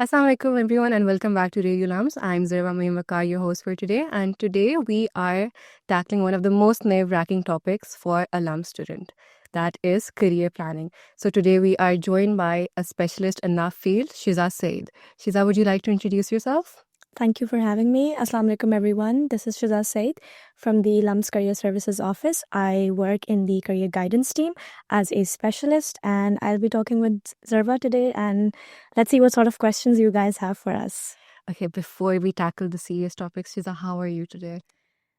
Assalamualaikum everyone and welcome back to Radio Lams. I'm Zirwa Mahimaka, your host for today, and today we are tackling one of the most nerve-wracking topics for a LUM student. That is career planning. So today we are joined by a specialist in that field, Shiza Said. Shiza, would you like to introduce yourself? Thank you for having me. Assalamu alaikum, everyone. This is Shiza Said from the LUMS Career Services Office. I work in the career guidance team as a specialist, and I'll be talking with Zirwa today. And let's see what sort of questions you guys have for us. Okay, before we tackle the serious topics, Shiza, how are you today?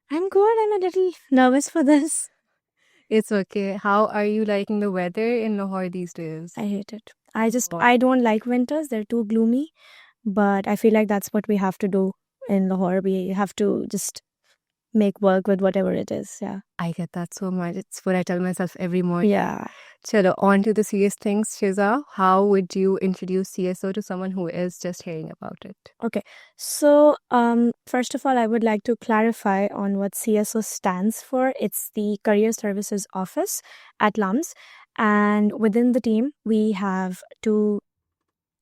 I'm good. I'm a little nervous for this. It's okay. How are you liking the weather in Lahore these days? I hate it. I don't like winters. They're too gloomy. But I feel like that's what we have to do in Lahore. We have to just make work with whatever it is. Yeah. I get that so much. It's what I tell myself every morning. Yeah. Chalo, on to the serious things, Shiza. How would you introduce CSO to someone who is just hearing about it? Okay. So, first of all, I would like to clarify on what CSO stands for. It's the Career Services Office at LUMS. And within the team, we have two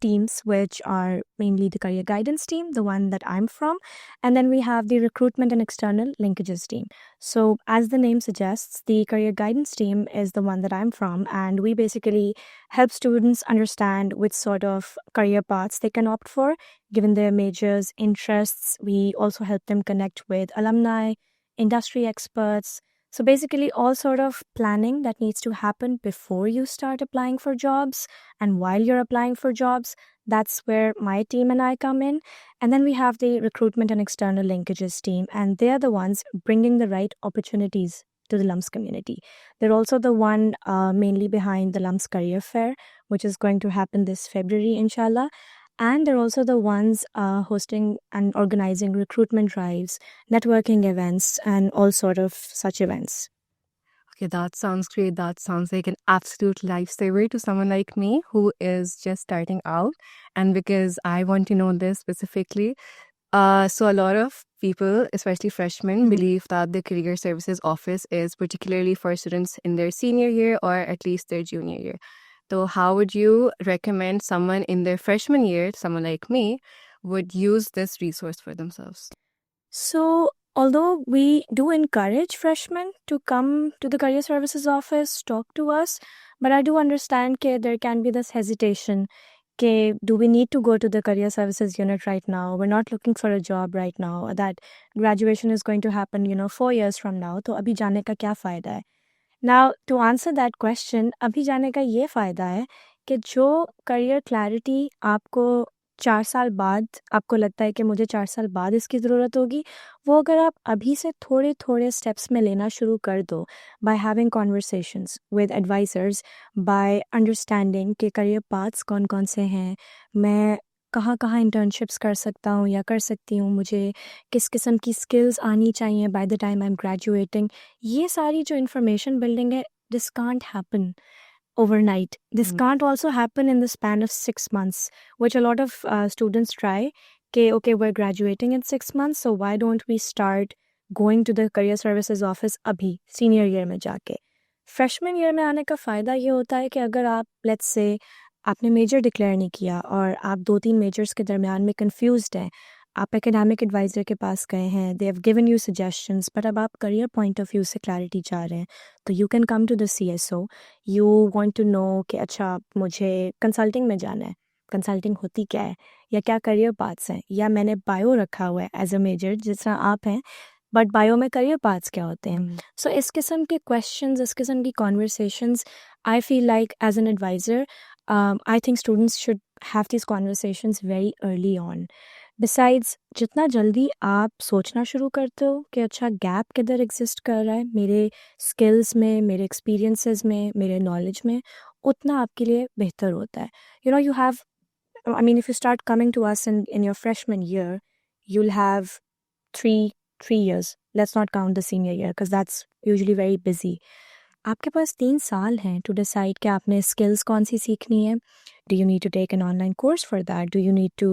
teams, which are mainly the career guidance team, the one that I'm from, and then we have the recruitment and external linkages team. So as the name suggests, the career guidance team is the one that I'm from, and we basically help students understand which sort of career paths they can opt for given their majors, interests. We also help them connect with alumni, industry experts. So basically all sort of planning that needs to happen before you start applying for jobs and while you're applying for jobs, that's where my team and I come in. And then we have the recruitment and external linkages team, and they're the ones bringing the right opportunities to the LUMS community. They're also the one mainly behind the LUMS Career Fair, which is going to happen this February, inshallah. And they're also the ones hosting and organizing recruitment drives, networking events, and all sort of such events. Okay, that sounds great. That sounds like an absolute lifesaver to someone like me who is just starting out. And because I want to know this specifically, so a lot of people, especially freshmen, believe that the Career Services Office is particularly for students in their senior year or at least their junior year. So how would you recommend someone in their freshman year, someone like me, would use this resource for themselves? So, although we do encourage freshmen to come to the Career Services Office, talk to us, but I do understand that there can be this hesitation. Okay, do we need to go to the Career Services unit right now? We're not looking for a job right now. That graduation is going to happen, 4 years from now. तो अभी जाने का क्या फ़ायदा है? Now, to answer that question, अभी जाने का ये फ़ायदा है कि जो career clarity आपको 4 साल बाद आपको लगता है कि मुझे 4 साल बाद इसकी ज़रूरत होगी, वो अगर आप अभी से थोड़े-थोड़े स्टेप्स में लेना शुरू कर दो, by having conversations with advisors, by understanding कि career paths कौन-कौन से हैं, मैं कहाँ-कहाँ इंटर्नशिप्स कर सकता हूँ या कर सकती हूँ, मुझे किस किस्म की स्किल्स आनी चाहिए by the time I am graduating, ये सारी जो इंफॉर्मेशन बिल्डिंग है, this can't happen overnight. This can't also happen in the span of 6 months, which a lot of students try. Okay, we're graduating in 6 months, so why don't we start going to the career services office abhi, senior year में जाके. Freshman year में आने का फ़ायदा ये होता है कि अगर आप let's say आपने मेजर डिक्लेयर नहीं किया और आप 2-3 मेजर्स के दरमियान में कंफ्यूज्ड हैं, आप एकेडमिक एडवाइज़र के पास गए हैं, they have given you suggestions, but अब आप करियर पॉइंट ऑफ व्यू से क्लैरिटी चाह रहे हैं, तो you can come to the CSO. You want to know कि अच्छा मुझे कंसल्टिंग में जाना है, कंसल्टिंग होती क्या है या क्या करियर पाथ्स हैं, या मैंने बायो रखा हुआ है एज अ मेजर जिस तरह आप हैं, बट बायो में करियर पाथ्स क्या होते हैं. सो इस किस्म के क्वेश्चंस, इस किस्म की conversations, I feel like as an adviser I think students should have these conversations very early on. Besides, जितना जल्दी आप सोचना शुरू करते हो कि अच्छा गैप किधर एग्जिस्ट कर रहा है मेरे स्किल्स में, मेरे एक्सपीरियंसेस में, मेरे नॉलेज में, उतना आपके लिए बेहतर होता है. You have, I mean, if you start coming to us in your freshman year, you'll have three years. Let's not count the senior year because that's usually very busy. आपके पास 3 साल हैं to decide कि आपने skills कौन सी सीखनी है. Do you need to take an online course for that? Do you need to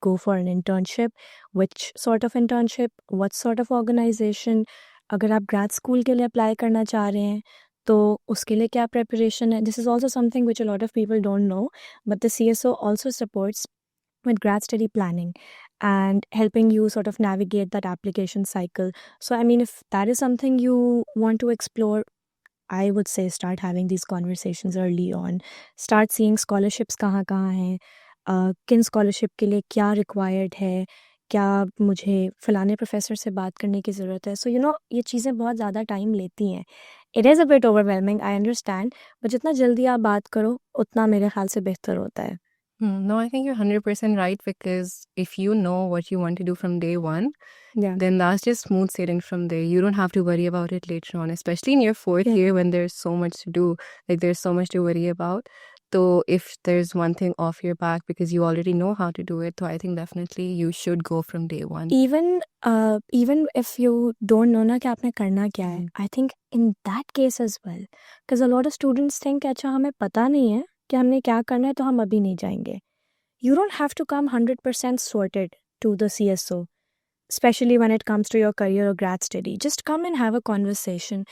go for an internship? Which sort of internship? What sort of organization? अगर आप grad school के लिए apply करना चाह रहे हैं तो उसके लिए क्या preparation है? This is also something which a lot of people don't know, but the CSO also supports with grad study planning and helping you sort of navigate that application cycle. So, I mean, if that is something you want to explore, I would say start having these conversations early on. Start seeing scholarships कहाँ कहाँ हैं, किन scholarship के लिए क्या required है, क्या मुझे फलाने प्रोफेसर से बात करने की ज़रूरत है. So, ये चीज़ें बहुत ज़्यादा टाइम लेती हैं. It is a bit overwhelming, I understand, but जितना जल्दी आप बात करो उतना मेरे ख्याल से बेहतर होता है. No, I think you're 100% right, because if you know what you want to do from day one, Yeah. then that's just smooth sailing from there. You don't have to worry about it later on, especially in your fourth Yeah. year when there's so much to do. Like, there's so much to worry about. So if there's one thing off your back because you already know how to do it, so I think definitely you should go from day one. Even if you don't know ना कि आपने करना क्या है, I think in that case as well, because a lot of students think अच्छा हमें पता नहीं है कि हमने क्या करना है तो हम अभी नहीं जाएंगे. You don't have to come 100% sorted to the CSO, especially when it comes to your career or grad study. Just come and have a conversation.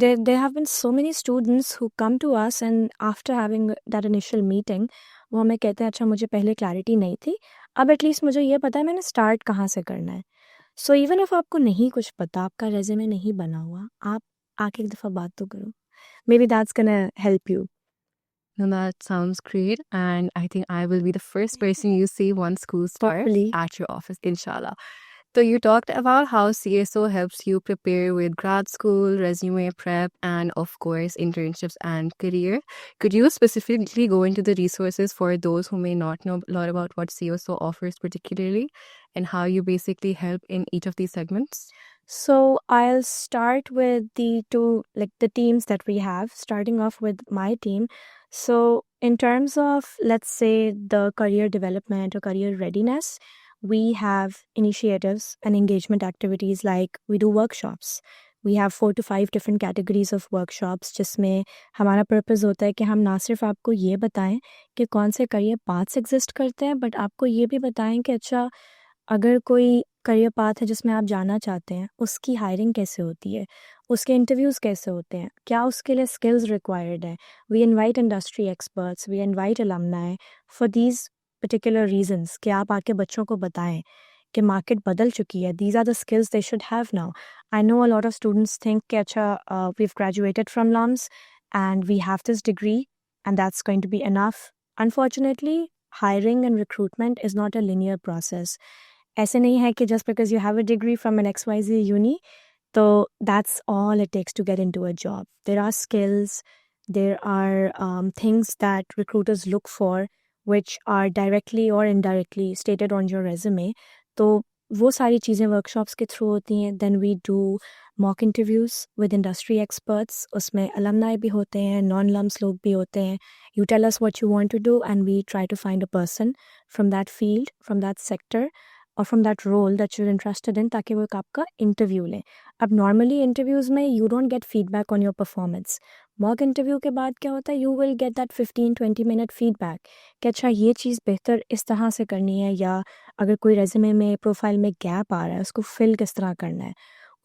There have been so many students who come to us and after having that initial meeting, वो हमें कहते हैं अच्छा मुझे पहले clarity नहीं थी, अब एटलीस्ट मुझे ये पता है मैंने स्टार्ट कहाँ से करना है. सो इवन इफ आपको नहीं कुछ पता, आपका रेज्यूमे नहीं बना हुआ, आप आके एक दफ़ा बात तो करो. Maybe that's gonna help you. And that sounds great. And I think I will be the first person you see once school starts Hopefully. at your office, inshallah. So you talked about how CSO helps you prepare with grad school, resume prep, and of course, internships and career. Could you specifically go into the resources for those who may not know a lot about what CSO offers particularly and how you basically help in each of these segments? So I'll start with the teams that we have, starting off with my team. So in terms of, let's say, the career development or career readiness, we have initiatives and engagement activities like we do workshops. We have 4 to 5 different categories of workshops जिसमें हमारा purpose होता है कि हम ना सिर्फ आपको ये बताएं कि कौन से करियर पाथ्स एग्जिस्ट करते हैं, बट आपको ये भी बताएं कि अच्छा अगर कोई करियर पाथ है जिसमें आप जाना चाहते हैं, उसकी हायरिंग कैसे होती है, उसके इंटरव्यूज़ कैसे होते हैं, क्या उसके लिए स्किल्स रिक्वायर्ड है. We invite industry experts, we invite alumni for these particular reasons कि आप आके बच्चों को बताएं कि मार्केट बदल चुकी है. These are the skills they should have now. I know a lot of students think कि अच्छा we have graduated from LUMS and we have this degree and that's going to be enough. Unfortunately, hiring and recruitment is not a linear process. ऐसे नहीं है कि just because you have a degree from an XYZ uni, so that's all it takes to get into a job. There are skills, there are things that recruiters look for which are directly or indirectly stated on your resume. तो वो सारी चीज़ें workshops के through होती हैं. Then we do mock interviews with industry experts. उसमें alumni भी होते हैं, non-lums लोग भी होते हैं. You tell us what you want to do and we try to find a person from that field, from that sector, or from that role that you're interested in ताकि वो एक आपका इंटरव्यू लें. अब नॉर्मली इंटरव्यूज़ में you don't get feedback on your performance. Mock interview के बाद क्या होता है, you will get that 15-20 minute feedback कि अच्छा ये चीज़ बेहतर इस तरह से करनी है, या अगर कोई रेज्यूमे में प्रोफाइल में गैप आ रहा है उसको फिल किस तरह करना है.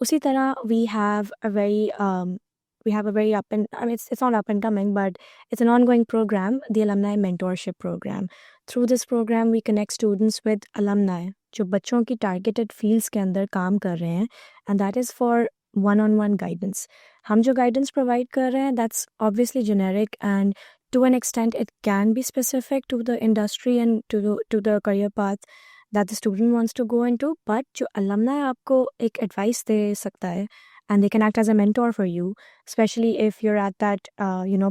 उसी तरह we have a very up and I mean it's not up and coming, but it's an ongoing program, the alumni mentorship program. Through this program we connect students with alumni जो बच्चों की targeted fields के अंदर काम कर रहे हैं, and that is for one-on-one guidance. हम जो guidance provide कर रहे हैं, that's obviously generic and to an extent it can be specific to the industry and to the career path that the student wants to go into, but जो alumni आपको एक advice दे सकता है and they can act as a mentor for you, especially if you're at that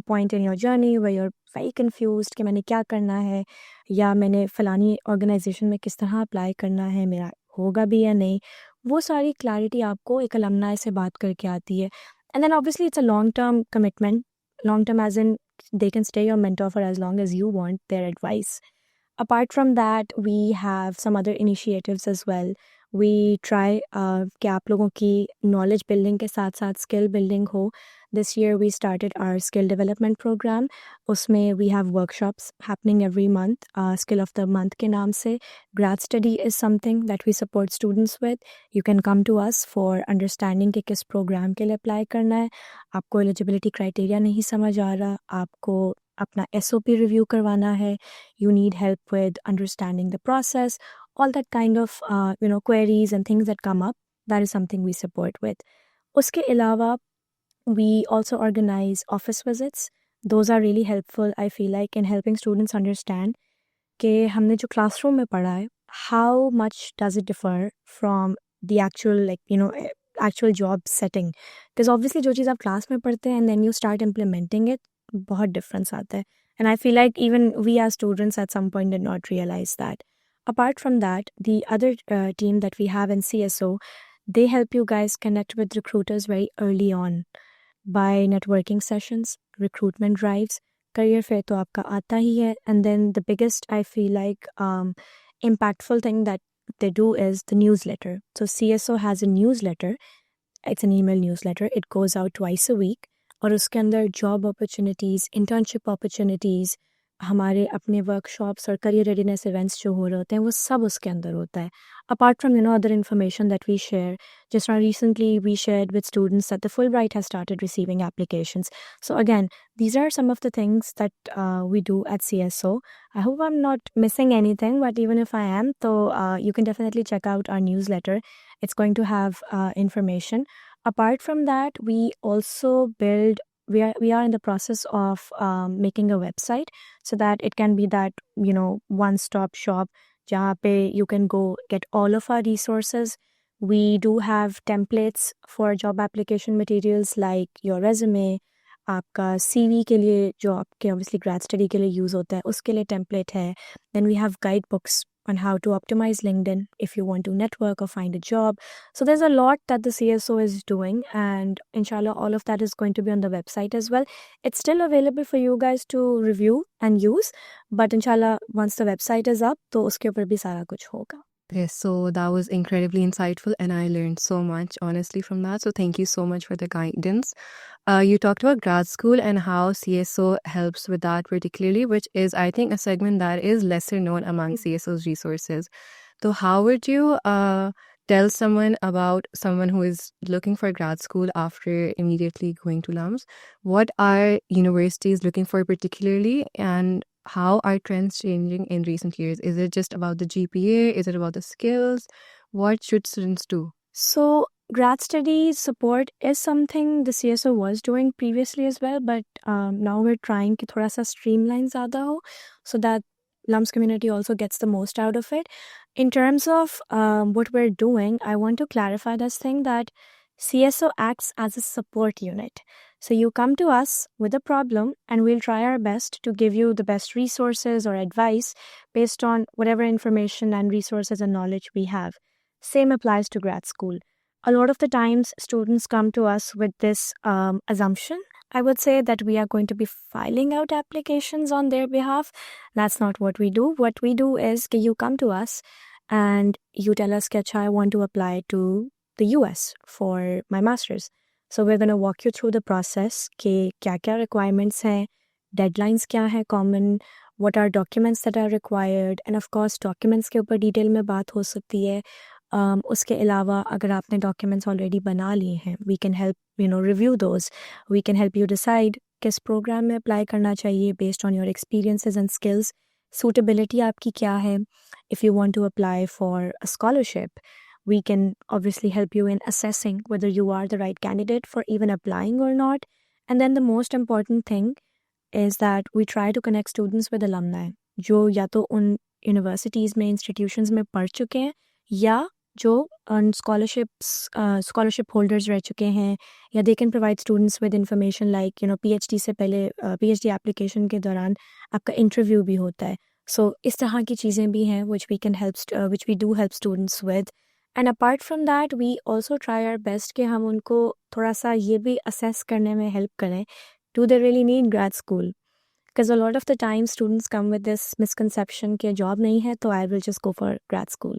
point in your journey where you're very confused कि मैंने क्या करना है, या मैंने फलानी ऑर्गेनाइजेशन में किस तरह अप्लाई करना है, मेरा होगा भी या नहीं. वो सारी क्लैरिटी आपको एक alumni से बात करके आती है. And then obviously it's a long-term commitment, long-term as in they can stay your mentor for as long as you want their advice. Apart from that, we have some other initiatives as well. We try कि आप लोगों की knowledge building के साथ साथ skill building हो. This year we started our skill development program. उसमें we have workshops happening every month. Skill of the month के नाम से. Grad study is something that we support students with. You can come to us for understanding कि किस program के लिए apply करना है. आपको eligibility criteria नहीं समझ आ रहा, आपको अपना SOP review करवाना है, you need help with understanding the process, all that kind of queries and things that come up, that is something we support with. उसके अलावा we also organize office visits. Those are really helpful, I feel like, in helping students understand कि हमने जो classroom में पढ़ा है, how much does it differ from the actual actual job setting. Because obviously जो चीज़ आप class में पढ़ते हैं and then you start implementing it, बहुत difference आता है. And I feel like even we as students at some point did not realize that. Apart from that, the other team that we have in CSO, they help you guys connect with recruiters very early on by networking sessions, recruitment drives. Career fair तो आपका आता ही है. And then the biggest, I feel like, impactful thing that they do is the newsletter. So CSO has a newsletter. It's an email newsletter. It goes out twice a week. और उसके अंदर job opportunities, internship opportunities, हमारे अपने workshops और career readiness events जो हो रहे होते हैं वो सब उसके अंदर होता है. Apart from other information that we share, just now recently we shared with students that the Fulbright has started receiving applications. So again, these are some of the things that we do at CSO. I hope I'm not missing anything, but even if I am, so you can definitely check out our newsletter. It's going to have information. Apart from that, we also build. We are in the process of making a website so that it can be that one-stop shop जहाँ पे you can go get all of our resources. We do have templates for job application materials like your resume, आपका CV के लिए जो आपके obviously grad study के लिए use होता है उसके लिए template है. Then we have guidebooks on how to optimize LinkedIn if you want to network or find a job. So there's a lot that the CSO is doing, and inshallah all of that is going to be on the website as well. It's still available for you guys to review and use, but inshallah once the website is up तो उसके ऊपर भी सारा कुछ होगा. Yes, so that was incredibly insightful, and I learned so much, honestly, from that. So thank you so much for the guidance. You talked about grad school and how CSO helps with that particularly, which is, I think, a segment that is lesser known among CSO's resources. So how would you tell someone about someone who is looking for grad school after immediately going to LUMS? What are universities looking for particularly, and how are trends changing in recent years? Is it just about the GPA? Is it about the skills? What should students do? So grad study support is something the CSO was doing previously as well, but now we're trying कि थोड़ा सा streamline ज़्यादा हो so that LUMS community also gets the most out of it. In terms of what we're doing, I want to clarify this thing that CSO acts as a support unit. So you come to us with a problem and we'll try our best to give you the best resources or advice based on whatever information and resources and knowledge we have. Same applies to grad school. A lot of the times students come to us with this assumption, I would say, that we are going to be filing out applications on their behalf. That's not what we do. What we do is that you come to us and you tell us that I want to apply to the US for my master's. So we're going to walk you through the process कि क्या-क्या requirements हैं, deadlines क्या है common, what are documents that are required, and of course documents के ऊपर detail में बात हो सकती है. उसके अलावा अगर आपने documents already बना लिए हैं, we can help review those. We can help you decide किस program में apply करना चाहिए based on your experiences and skills. Suitability आपकी क्या है? If you want to apply for a scholarship, we can obviously help you in assessing whether you are the right candidate for even applying or not. And then the most important thing is that we try to connect students with alumni जो या तो उन universities में institutions में पढ़ चुके हैं या जो scholarship holders रह चुके हैं, या they can provide students with information like PhD से पहले PhD application के दौरान आपका interview भी होता है. So इस तरह की चीज़ें भी हैं which we do help students with. And apart from that, we also try our best कि हम उनको थोड़ा सा ये भी assess करने में help करें. Do they really need grad school? Because a lot of the time students come with this misconception कि job नहीं है तो I will just go for grad school.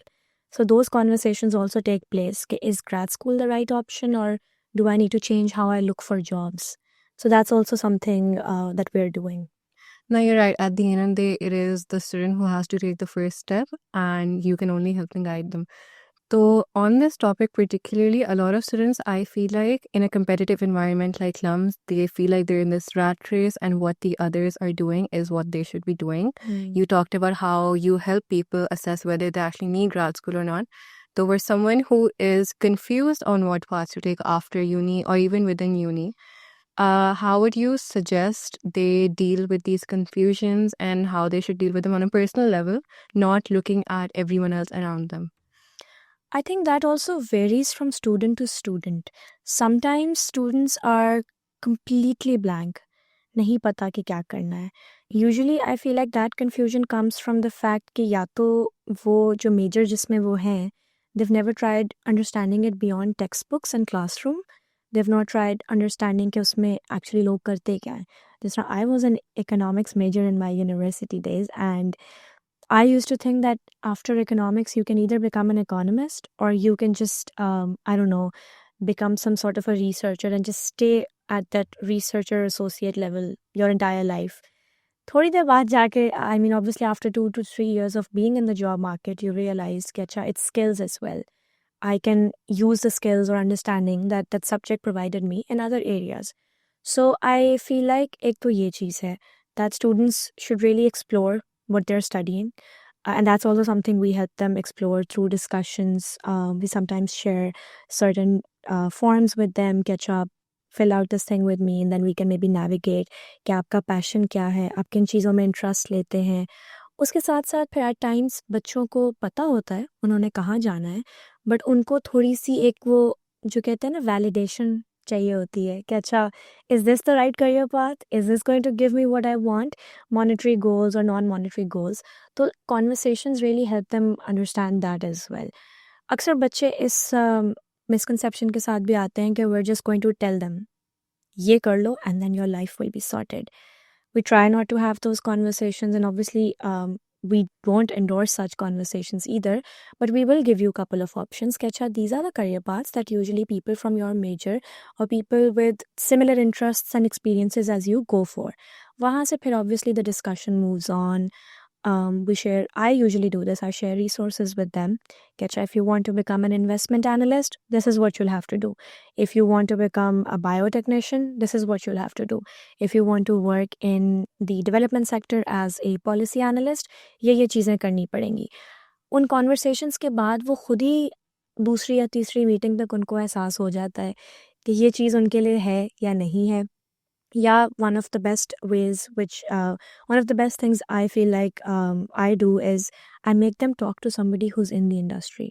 So those conversations also take place. Is grad school the right option, or do I need to change how I look for jobs? So that's also something that we're doing. No, you're right. At the end of the day, it is the student who has to take the first step, and you can only help and guide them. So, on this topic particularly, a lot of students, I feel like, in a competitive environment like LUMS, they feel like they're in this rat race, and what the others are doing is what they should be doing. You talked about how you help people assess whether they actually need grad school or not. So, for someone who is confused on what path to take after uni or even within uni, how would you suggest they deal with these confusions and how they should deal with them on a personal level, not looking at everyone else around them? I think that also varies from student to student. Sometimes students are completely blank. नहीं पता कि क्या करना है. Usually I feel like that confusion comes from the fact कि या तो वो जो major जिसमें वो हैं, they've never tried understanding it beyond textbooks and classroom. They've not tried understanding कि उसमें actually लोग करते क्या हैं. Just now, I was an economics major in my university days, and I used to think that after economics, you can either become an economist or you can just, I don't know, become some sort of a researcher and just stay at that researcher associate level your entire life. थोड़ी देर बाद जाके, I mean, obviously after 2 to 3 years of being in the job market, you realize कि अच्छा, it's skills as well. I can use the skills or understanding that that subject provided me in other areas. So I feel like एक तो ये चीज़ है that students should really explore what they're studying. And that's also something we help them explore through discussions. We sometimes share certain forums with them, catch up, fill out this thing with me, and then we can maybe navigate कि आपका passion क्या है, आप किन चीज़ों में interest लेते हैं. उसके साथ साथ फिर एट टाइम्स बच्चों को पता होता है उन्होंने कहाँ जाना है, बट उनको थोड़ी सी एक वो जो कहते हैं ना वैलिडेशन चाहिए होती है कि अच्छा, is this the right career path? Is this going to give me what I want? Monetary goals or non-monetary goals. तो conversations really help them understand that as well. अक्सर बच्चे इस misconception के साथ भी आते हैं कि we're just going to tell them ये कर लो and then your life will be sorted. We try not to have those conversations, and obviously we won't endorse such conversations either, but we will give you a couple of options. Kecha, these are the career paths that usually people from your major or people with similar interests and experiences as you go for. Wahan se phir obviously the discussion moves on. I usually do this, I share resources with them. Kecha, if you want to become an investment analyst, this is what you'll have to do. If you want to become a biotechnician, this is what you'll have to do. If you want to work in the development sector as a policy analyst, ये चीज़ें करनी पड़ेंगी. उन conversations के बाद वो खुद ही दूसरी या तीसरी मीटिंग तक उनको एहसास हो जाता है कि ये चीज़ उनके लिए है या नहीं है. Yeah, one of the best ways, one of the best things I feel like I do is I make them talk to somebody who's in the industry.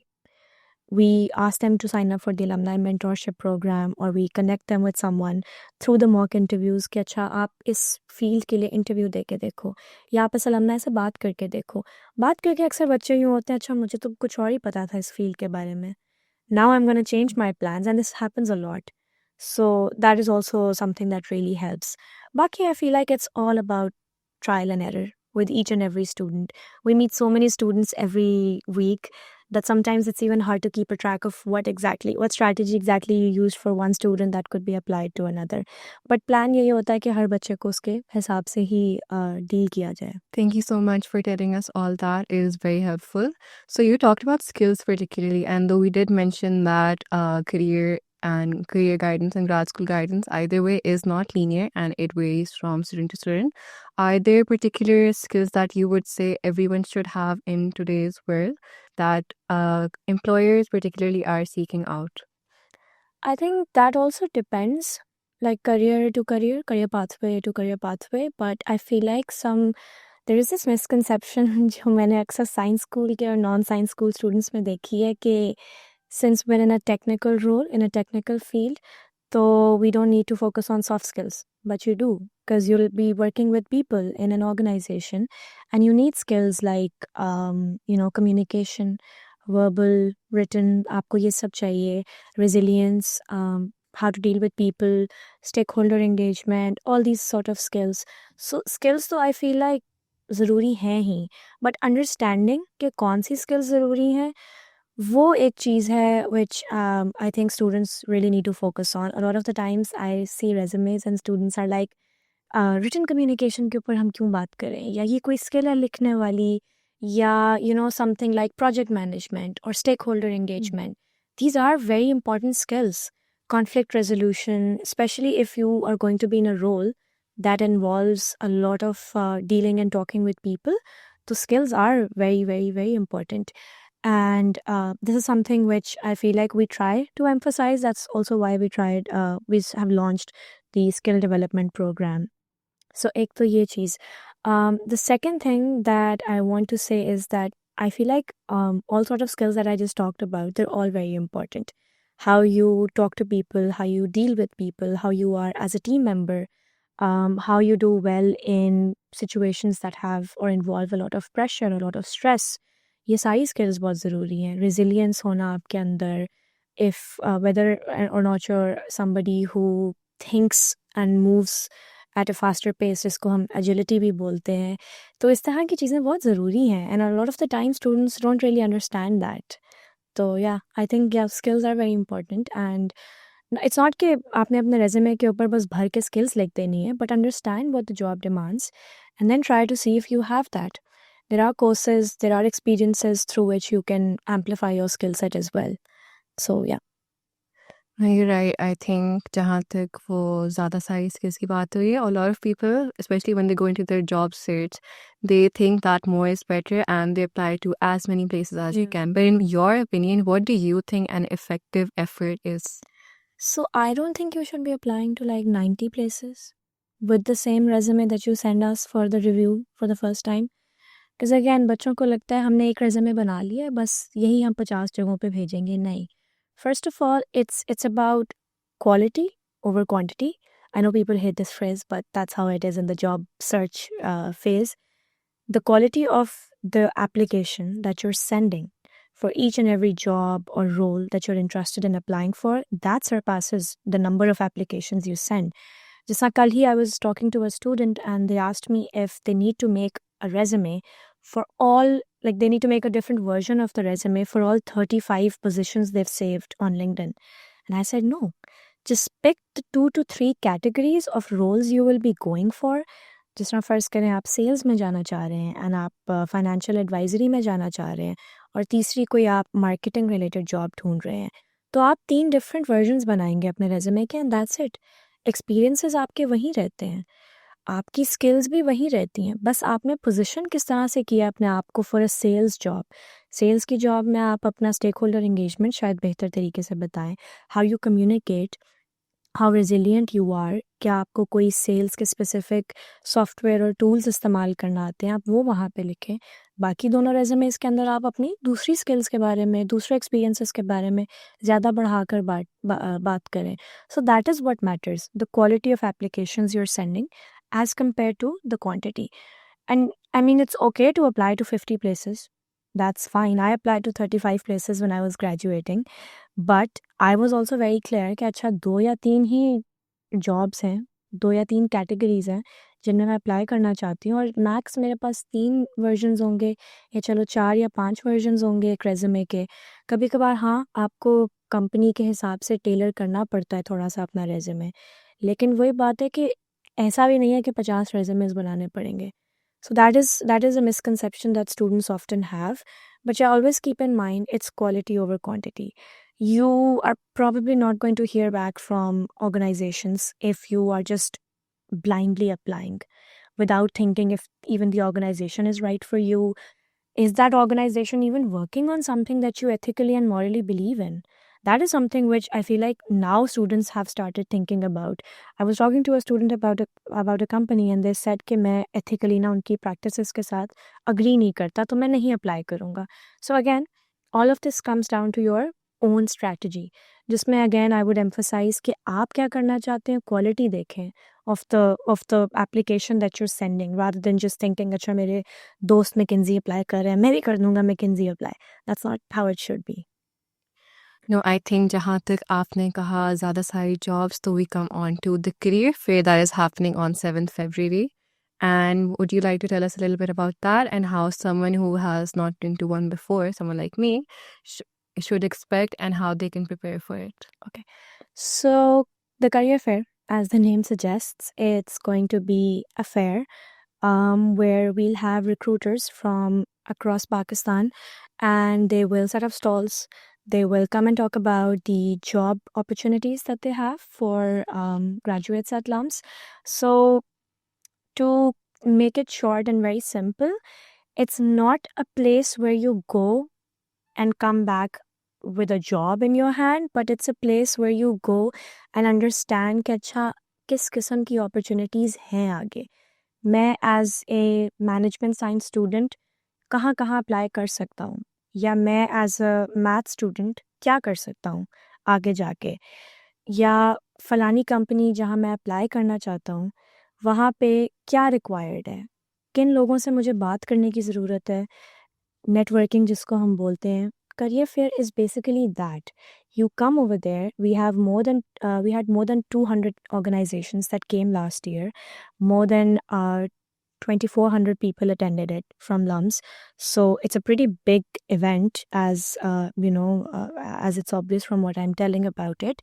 We ask them to sign up for the alumni mentorship program, or we connect them with someone through the mock interviews कि अच्छा, आप इस field के लिए interview दे के देखो या आप इस alumni से बात करके देखो. बात करके अक्सर बच्चे यूँ होते हैं, अच्छा मुझे तो कुछ और ही पता था इस फील्ड के बारे में. Now I'm going to change my plans, and this happens a lot. So that is also something that really helps. Baki, I feel like it's all about trial and error with each and every student. We meet so many students every week that sometimes it's even hard to keep a track of what strategy exactly you used for one student that could be applied to another. But plan यही होता है कि हर बच्चे को उसके हिसाब से ही deal किया जाए. Thank you so much for telling us all that. It is very helpful. So you talked about skills particularly, and though we did mention that career and career guidance and grad school guidance either way is not linear and it varies from student to student, are there particular skills that you would say everyone should have in today's world that employers particularly are seeking out? I think that also depends, like career to career, career pathway to career pathway. But I feel like there is this misconception जो मैंने अक्सर science school के और non science school students में देखी है कि since we're in a technical role, in a technical field, so we don't need to focus on soft skills. But you do, because you'll be working with people in an organization, and you need skills like, communication, verbal, written, आपको ये सब चाहिए, resilience, how to deal with people, stakeholder engagement, all these sort of skills. So skills तो I feel like ज़रूरी हैं ही, but understanding कि कौन सी skills ज़रूरी हैं, वो एक चीज़ है which I think students really need to focus on. A lot of the times I see resumes and students are like, written communication के ऊपर हम क्यों बात करें, या ये कोई skill है लिखने वाली, या something like project management or stakeholder engagement. These are very important skills. Conflict resolution, especially if you are going to be in a role that involves a lot of dealing and talking with people. The skills are very, very, very important. And this is something which I feel like we try to emphasize. That's also why we have launched the skill development program. So ek to ye cheez. The second thing that I want to say is that I feel like all sort of skills that I just talked about, they're all very important. How you talk to people, how you deal with people, how you are as a team member, how you do well in situations that have or involve a lot of pressure, a lot of stress. ये सारी skills बहुत ज़रूरी हैं. Resilience होना आपके अंदर, if whether or not you're somebody who thinks and moves at a faster pace, जिसको हम agility भी बोलते हैं, तो इस तरह की चीज़ें बहुत ज़रूरी हैं. And a lot of the time students don't really understand that. तो yeah, I think skills are very important. And it's not कि आपने अपने resume के ऊपर बस भर के skills लिख देनी है, but understand what the job demands and then try to see if you have that. There are courses, there are experiences through which you can amplify your skill set as well. So yeah. You're right. I think जहाँ तक वो ज़्यादा सारी skills की बात हुई है, a lot of people, especially when they go into their job search, they think that more is better and they apply to as many places as you can. But in your opinion, what do you think an effective effort is? So I don't think you should be applying to like 90 places with the same resume that you send us for the review for the first time. Because again, बच्चों को लगता है हमने एक resume बना लिया है, बस यही हम 50 जगहों पे भेजेंगे. नहीं. First of all, it's about quality over quantity. I know people hate this phrase, but that's how it is in the job search phase. The quality of the application that you're sending for each and every job or role that you're interested in applying for, that surpasses the number of applications you send. Just like kal hi, I was talking to a student and they asked me if they need to make a resume for all, like they need to make a different version of the resume for all 35 positions they've saved on LinkedIn. And I said, no, just pick the 2 to 3 categories of roles you will be going for. जिस तरह फ़र्ज़ करें आप sales में जाना चाह रहे हैं एंड आप फाइनेंशियल एडवाइजरी में जाना चाह रहे हैं और तीसरी कोई आप मार्केटिंग रिलेटेड जॉब ढूंढ रहे हैं, तो आप 3 डिफरेंट वर्जन्स बनाएंगे अपने रेज्यूमे के एंड दैट्स इट. एक्सपीरियंसेस आपके वहीं रहते हैं, आपकी स्किल्स भी वहीं रहती हैं, बस आपने पोजीशन किस तरह से किया अपने आप को for a sales job. Sales की जॉब में आप अपना स्टेक होल्डर एंगेजमेंट शायद बेहतर तरीके से बताएं, how you communicate, how resilient you are, क्या आपको कोई सेल्स के स्पेसिफिक सॉफ्टवेयर और टूल्स इस्तेमाल करना आते हैं, आप वो वहाँ पे लिखें. बाकी दोनों रेज्यूमेस के अंदर आप अपनी दूसरी स्किल्स के बारे में, दूसरे एक्सपीरियंसेस के बारे में ज़्यादा बढ़ाकर बात करें. So that is what matters, the quality of applications you are sending as compared to the quantity. And I mean, it's okay to apply to 50 places. That's fine. I applied to 35 places when I was graduating. But I was also very clear कि अच्छा 2 या 3 ही jobs हैं, 2 या 3 categories हैं जिनमें मैं apply करना चाहती हूँ और मैक्स मेरे पास 3 वर्जन्स होंगे या चलो 4 या 5 वर्जन्स होंगे एक रेज्यूमे के. कभी कभार हाँ, आपको कंपनी के हिसाब से टेलर करना पड़ता है थोड़ा सा अपना रेज्यूमे, लेकिन वही बात है कि ऐसा भी नहीं है कि 50 रेज्यूमेस बनाने पड़ेंगे. So that is a misconception that students often have, but you always keep in mind it's quality over quantity. You are probably not going to hear back from organizations if you are just blindly applying without thinking if even the organization is right for you. Is that organization even working on something that you ethically and morally believe in? That is something which I feel like now students have started thinking about. I was talking to a student about a company and they said कि मैं ethically ना उनकी practices के साथ agree नहीं करता तो मैं नहीं apply करूँगा. So again, all of this comes down to your own strategy, जिसमें again I would emphasize कि आप क्या करना चाहते हैं, quality देखें of the application that you're sending rather than just thinking अच्छा मेरे दोस्त McKinsey apply कर रहे हैं मैं भी कर दूँगा McKinsey apply. That's not how it should be. No, I think जहाँ तक आपने कहा ज़्यादा सारी jobs, तो we come on to the career fair that is happening on 7th February. And would you like to tell us a little bit about that and how someone who has not been to one before, someone like me, should expect and how they can prepare for it? Okay. So the career fair, as the name suggests, it's going to be a fair where we'll have recruiters from across Pakistan, and they will set up stalls. They will come and talk about the job opportunities that they have for graduates at LUMS. So, to make it short and very simple, it's not a place where you go and come back with a job in your hand, but it's a place where you go and understand कि अच्छा किस किस्म की opportunities हैं आगे. मैं as a management science student कहाँ कहाँ अप्लाई कर सकता हूँ, या मैं एज अ मैथ स्टूडेंट क्या कर सकता हूँ आगे जाके, या फलानी कंपनी जहाँ मैं अप्लाई करना चाहता हूँ वहाँ पे क्या रिक्वायर्ड है, किन लोगों से मुझे बात करने की ज़रूरत है. नेटवर्किंग जिसको हम बोलते हैं, career fair is basically that. You come over there. We had more than 200 organizations that came last year. More than 2,400 people attended it from LUMS. So it's a pretty big event, as as it's obvious from what I'm telling about it.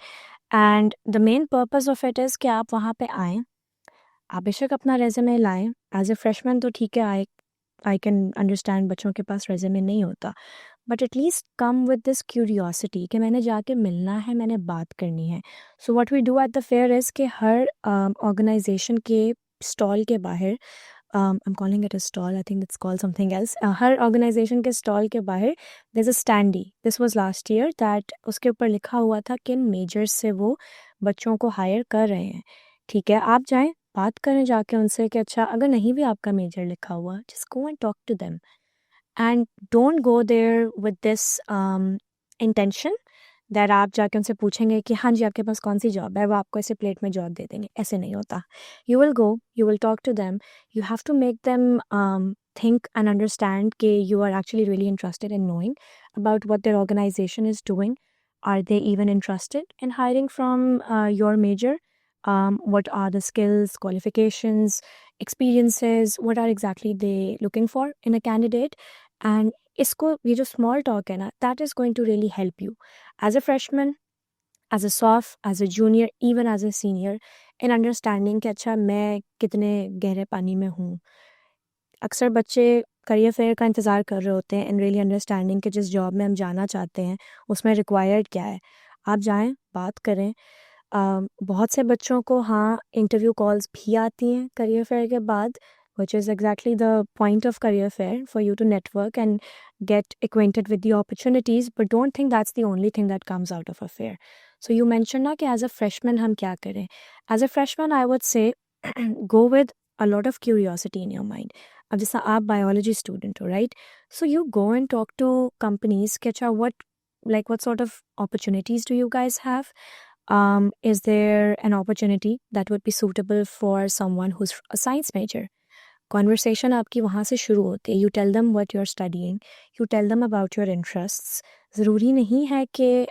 And the main purpose of it is कि आप वहाँ पे आएँ, आप बेशक अपना resume लाएं. As a freshman तो ठीक है, आई कैन अंडरस्टैंड बच्चों के पास रेज्यूमे नहीं होता, but at least come with this curiosity कि मैंने जाके मिलना है, मैंने बात करनी है. So what we do at the fair is कि हर ऑर्गेनाइजेशन के स्टॉल के बाहर, I'm calling it a stall, I think it's called something else. हर ऑर्गेनाइजेशन के स्टॉल के बाहर there's a standee. This was last year that उसके ऊपर लिखा हुआ था किन मेजर्स से वो बच्चों को हायर कर रहे हैं. ठीक है, आप जाएं, बात करें जाके उनसे कि अच्छा अगर नहीं भी आपका मेजर लिखा हुआ, just go and talk to them. And don't go there with this intention that आप जाके उनसे पूछेंगे कि हाँ जी आपके पास कौन सी जॉब है, वो आपको ऐसे प्लेट में जॉब दे देंगे. ऐसे नहीं होता. You will go, you will talk to them. You have to make them think and understand कि you are actually really interested in knowing about what their organization is doing. Are they even interested in hiring from your major? What are the skills, qualifications, experiences? What are exactly they looking for in a candidate? And इसको ये जो small talk है ना, that is going to really help you as a freshman, as a soph, as a junior, even as a senior, in understanding कि अच्छा मैं कितने गहरे पानी में हूँ. अक्सर बच्चे करियर फेयर का इंतज़ार कर रहे होते हैं इन रियली अंडरस्टैंडिंग कि जिस जॉब में हम जाना चाहते हैं उसमें रिक्वायर्ड क्या है. आप जाएं, बात करें. बहुत से बच्चों को हाँ इंटरव्यू कॉल्स भी आती हैं करियर फेयर के बाद, which is exactly the point of career fair, for you to network and get acquainted with the opportunities, but don't think that's the only thing that comes out of a fair. So you mentioned ना कि as a freshman हम क्या करें. As a freshman I would say go with a lot of curiosity in your mind. अब जैसा आप biology student हो, right? So you go and talk to companies कि अच्छा what sort of opportunities do you guys have? Is there an opportunity that would be suitable for someone who's a science major? Conversation आपकी वहाँ से शुरू होती है. You tell them what you are studying, you tell them about your interests. ज़रूरी नहीं है कि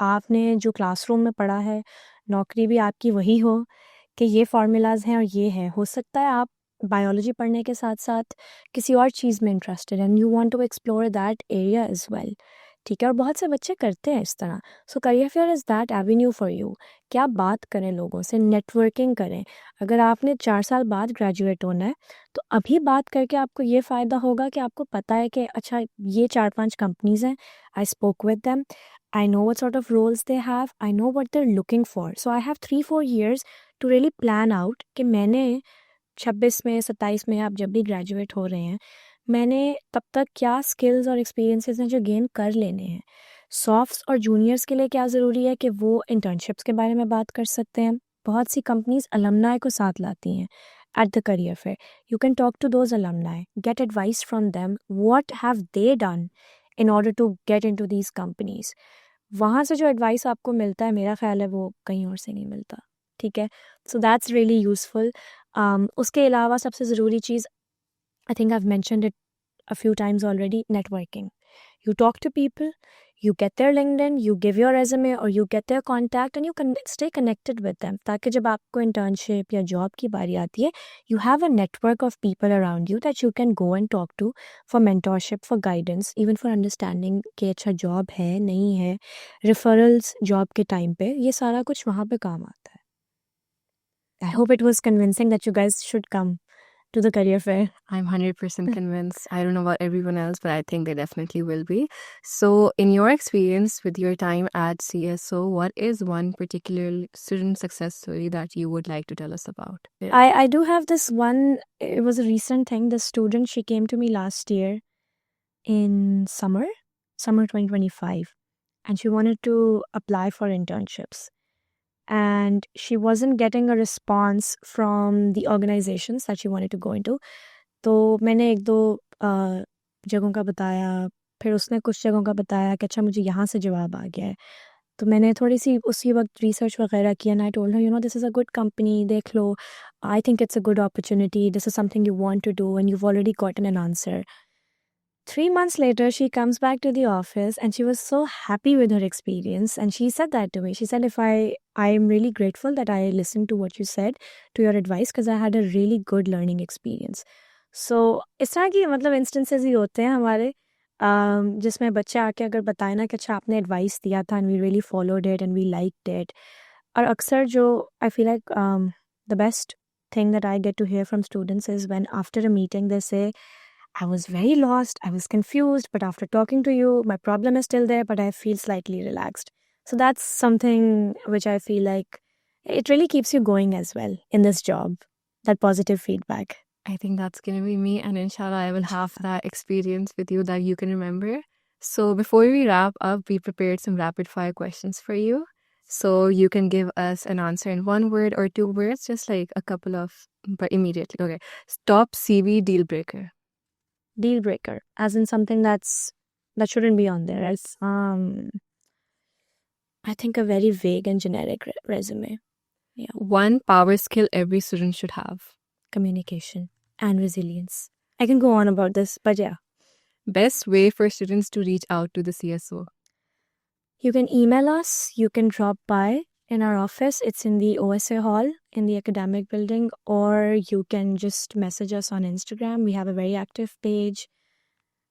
आपने जो क्लासरूम में पढ़ा है नौकरी भी आपकी वही हो कि ये फार्मूलाज हैं और ये है. हो सकता है आप बायोलॉजी पढ़ने के साथ साथ किसी और चीज़ में interested and you want to explore that area as well. ठीक है, और बहुत से बच्चे करते हैं इस तरह. सो career fair is that Avenue for you कि आप बात करें लोगों से, नेटवर्किंग करें. अगर आपने 4 साल बाद ग्रेजुएट होना है तो अभी बात करके आपको ये फ़ायदा होगा कि आपको पता है कि अच्छा ये 4-5 कंपनीज़ हैं, I spoke with them, I know what sort of roles they have, I know what they are looking for. So I have 3-4 years to really plan out कि मैंने 26 में 27 में आप जब भी ग्रेजुएट हो रहे हैं, मैंने तब तक क्या स्किल्स और एक्सपीरियंसेस हैं जो गेन कर लेने हैं. सॉफ्ट्स और जूनियर्स के लिए क्या ज़रूरी है कि वो इंटर्नशिप्स के बारे में बात कर सकते हैं. बहुत सी कंपनीज अलमनाई को साथ लाती हैं at the career fair. You can talk to those alumni, get advice from them. What have they done in order to get into these companies? वहाँ से जो एडवाइस आपको मिलता है मेरा ख्याल है वो कहीं और से नहीं मिलता. ठीक है, सो दैट्स रियली यूज़फुल. उसके अलावा सबसे ज़रूरी चीज़, I think I've mentioned it a few times already, networking. You talk to people, you get their LinkedIn, you give your resume or you get their contact and you can stay connected with them. ताकि जब आपको internship या job की बारी आती है, you have a network of people around you that you can go and talk to for mentorship, for guidance, even for understanding कि अच्छा job है, नहीं है, referrals job के time पे, ये सारा कुछ वहाँ पे काम आता है. I hope it was convincing that you guys should come to the career fair. I'm 100% convinced. I don't know about everyone else, but I think they definitely will be. So, in your experience with your time at CSO, what is one particular student success story that you would like to tell us about? I do have this one. It was a recent thing. The student, she came to me last year in summer 2025, and she wanted to apply for internships. And she wasn't getting a response from the organizations that she wanted to go into. तो मैंने एक दो जगहों का बताया, फिर उसने कुछ जगहों का बताया कि अच्छा मुझे यहाँ से जवाब आ गया है. तो मैंने थोड़ी सी उसी वक्त रिसर्च वगैरह किया and I told her, you know, this is a good company, देख लो, I think it's a good opportunity, this is something you want to do and you've already gotten an answer. 3 months later, she comes back to the office and she was so happy with her experience. And she said that to me. She said, I'm really grateful that I listened to what you said, to your advice, because I had a really good learning experience. So, इस तरह की मतलब instances ही होते हैं हमारे जिसमें बच्चे आके अगर बताए ना कि अच्छा आपने advice दिया था and we really followed it and we liked it. और अक्सर जो I feel like the best thing that I get to hear from students is when after a meeting they say, I was very lost, I was confused, but after talking to you, my problem is still there, but I feel slightly relaxed. So that's something which I feel like it really keeps you going as well in this job, that positive feedback. I think that's going to be me, and inshallah, I will have that experience with you that you can remember. So, before we wrap up, we prepared some rapid fire questions for you. So, you can give us an answer in 1 word or 2 words, just like a couple of, but immediately. Okay. Top CV deal breaker. Deal breaker, as in something that shouldn't be on there. As I think a very vague and generic resume. Yeah. One power skill every student should have. Communication and resilience. I can go on about this, but yeah. Best way for students to reach out to the CSO. You can email us, you can drop by in our office. It's in the OSA hall in the academic building, or you can just message us on Instagram. We have a very active page.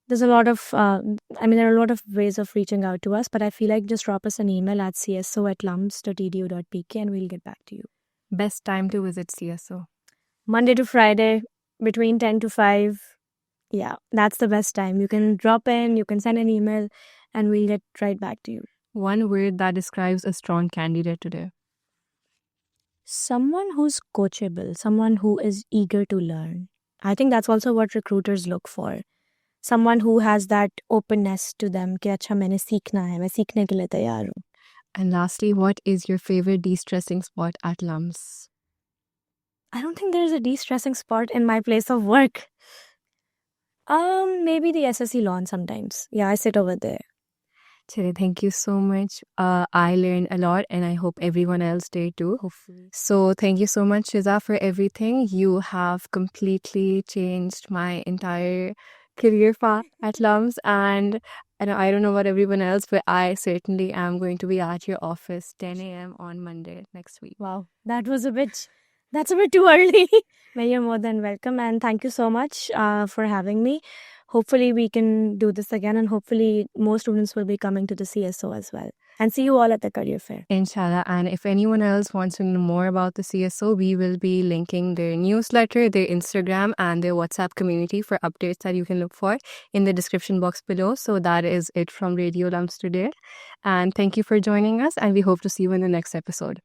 There's a lot of, there are a lot of ways of reaching out to us, but I feel like just drop us an email at cso@lums.edu.pk and we'll get back to you. Best time to visit CSO. Monday to Friday, between 10 to 5. Yeah, that's the best time. You can drop in, you can send an email, and we'll get right back to you. One word that describes a strong candidate today. Someone who's coachable, someone who is eager to learn. I think that's also what recruiters look for. Someone who has that openness to them कि अच्छा मैंने सीखना है, मैं सीखने के लिए तैयार हूँ. And lastly, what is your favorite de-stressing spot at LUMS? I don't think there's a de-stressing spot in my place of work. Maybe the SSC lawn sometimes. Yeah, I sit over there. Chile, thank you so much. I learned a lot and I hope everyone else did too. Hopefully. So thank you so much, Shiza, for everything. You have completely changed my entire career path at LUMS, and I don't know about everyone else, but I certainly am going to be at your office 10 a.m. on Monday next week. Wow, that's a bit too early. But you're more than welcome, and thank you so much for having me. Hopefully we can do this again, and hopefully more students will be coming to the CSO as well. And see you all at the career fair. Inshallah. And if anyone else wants to know more about the CSO, we will be linking their newsletter, their Instagram, and their WhatsApp community for updates that you can look for in the description box below. So that is it from Radio LUMS today. And thank you for joining us, and we hope to see you in the next episode.